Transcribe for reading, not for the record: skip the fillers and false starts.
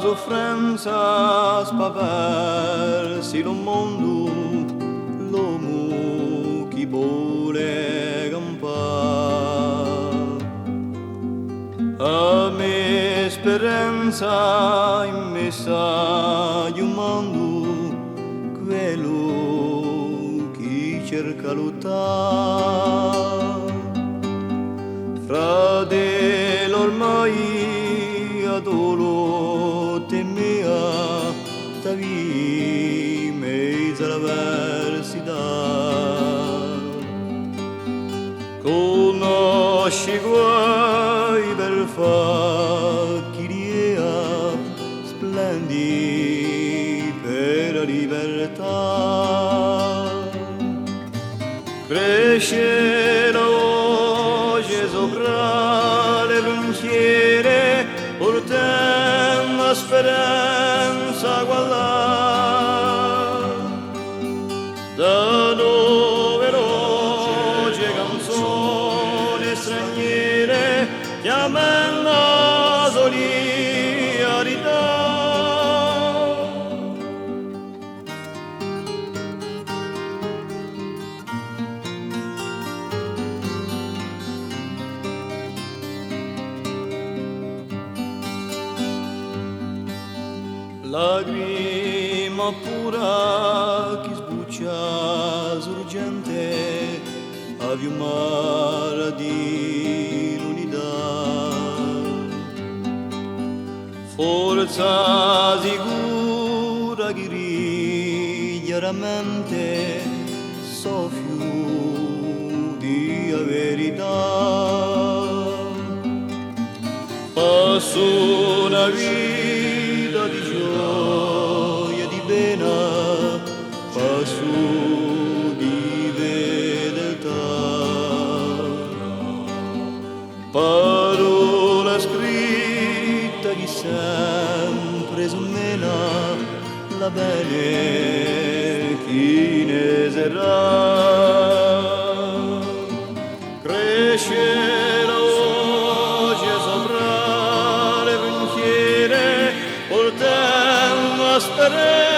sofferenza spaversi lo mondo, l'uomo chi vuole campare. A me speranza in messa di un mondo, quello chi cerca lottare. Fratello ormai adoro temea, tavi mezzo all'avversità. Conosci guai per facchiria, splendi per la libertà. Cresce la voce sopra le frontiere, portando la speranza guardare. Da dove veloce canzoni straniere chiamano la solidarietà. Lagrima pura che sbuccia sorgente a fiumare di l'unità. Forza sicura che chiaramente soffio di verità. Passo una vita di gioia e di pena, passo di fedeltà. Parola scritta che sempre smena la bene chi ne sarà. Cresce la voce sopra le frontiere, portando la speranza